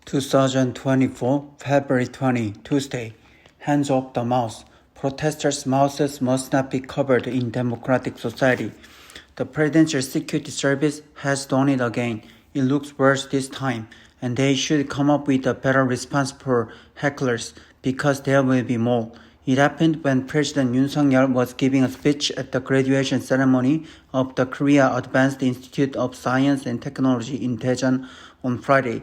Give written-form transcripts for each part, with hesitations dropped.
2024, February 20, Tuesday. Hands off the mouse. Protesters' mouths must not be covered in democratic society. The Presidential Security Service has done it again. It looks worse this time, and they should come up with a better response for hecklers, because there will be more. It happened when President Yoon Suk-yeol was giving a speech at the graduation ceremony of the Korea Advanced Institute of Science and Technology in Daejeon on Friday.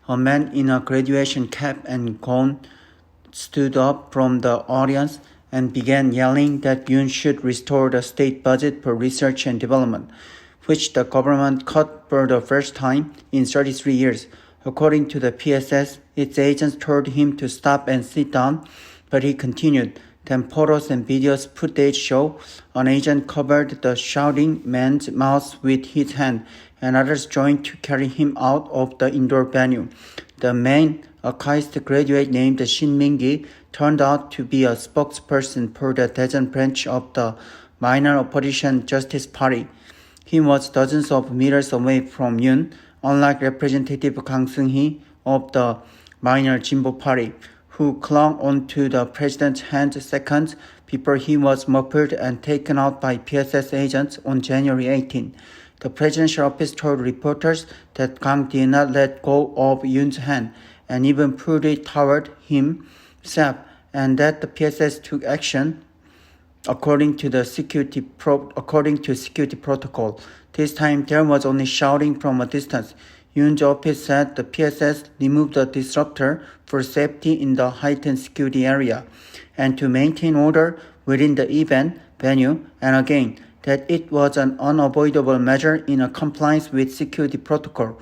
A man in a graduation cap and gown stood up from the audience and began yelling that Yoon should restore the state budget for research and development, which the government cut for the first time in 33 years. According to the PSS, its agents told him to stop and sit down, but he continued. Then photos and videos footage show an agent covered the shouting man's mouth with his hand, and others joined to carry him out of the indoor venue. The man, a KAIST graduate named Shin Min-gi, turned out to be a spokesperson for the Daejeon branch of the minor opposition Justice Party. He was dozens of meters away from Yoon, unlike Representative Kang Seung-hee of the minor Jinbo Party, who clung onto the president's hand seconds before he was muffled and taken out by PSS agents on January 18. The presidential office told reporters that Kang did not let go of Yoon's hand and even pulled it toward himself, and that the PSS took action according to security protocol. This time there was only shouting from a distance. Yoon's office said the PSS removed the disruptor for safety in the heightened security area and to maintain order within the event venue, and again that it was an unavoidable measure in compliance with security protocol.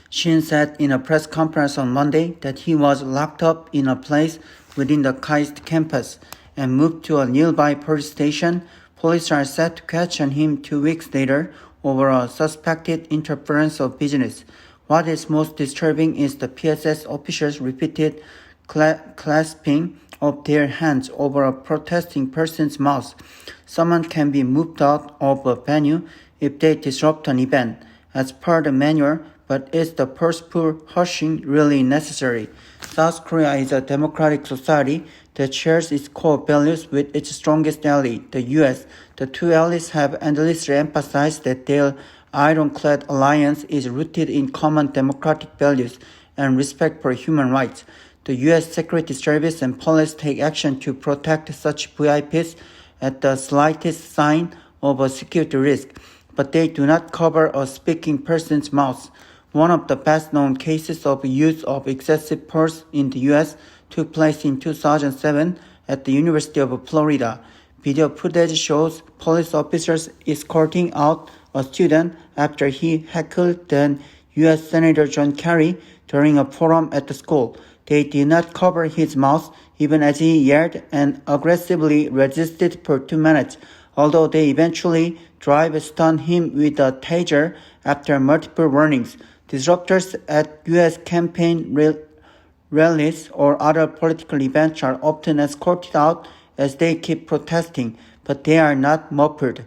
Shin said in a press conference on Monday that he was locked up in a place within the KAIST campus and moved to a nearby police station. Police are set to question him 2 weeks later over a suspected interference of business. What is most disturbing is the PSS officials' repeated clasping of their hands over a protesting person's mouth. Someone can be moved out of a venue if they disrupt an event, as per the manual, but is the forceful hushing really necessary? South Korea is a democratic society that shares its core values with its strongest ally, the U.S. The two allies have endlessly emphasized that their ironclad alliance is rooted in common democratic values and respect for human rights. The U.S. Security Service and police take action to protect such VIPs at the slightest sign of a security risk, but they do not cover a speaking person's mouth. One of the best-known cases of use of excessive force in the U.S. took place in 2007 at the University of Florida. Video footage shows police officers escorting out a student after he heckled then U.S. Senator John Kerry during a forum at the school. They did not cover his mouth even as he yelled and aggressively resisted for 2 minutes, although they eventually stunned him with a taser after multiple warnings. Disruptors at U.S. campaign rallies or other political events are often escorted out as they keep protesting, but they are not muffled.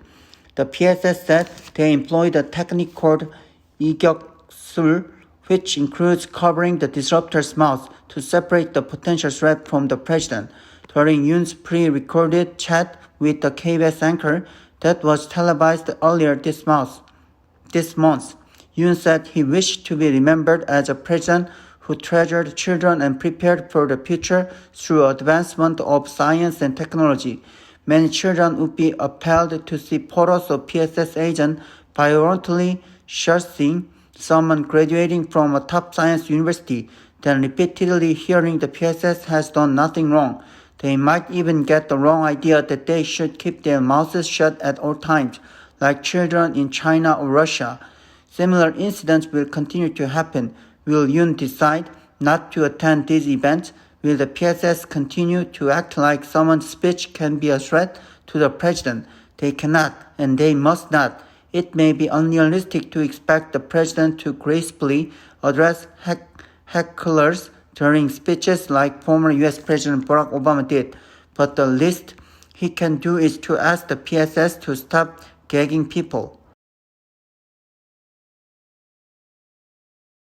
The PSS said they employed a technique called 이격술, which includes covering the disruptor's mouth to separate the potential threat from the president. During Yoon's pre-recorded chat with the KBS anchor that was televised earlier this month, Yoon said he wished to be remembered as a president who treasured children and prepared for the future through advancement of science and technology. Many children would be appalled to see photos of PSS agents violently shushing someone graduating from a top science university, then repeatedly hearing the PSS has done nothing wrong. They might even get the wrong idea that they should keep their mouths shut at all times, like children in China or Russia. Similar incidents will continue to happen. Will Yoon decide not to attend these events? Will the PSS continue to act like someone's speech can be a threat to the president? They cannot, and they must not. It may be unrealistic to expect the president to gracefully address hecklers during speeches like former U.S. President Barack Obama did, but the least he can do is to ask the PSS to stop gagging people.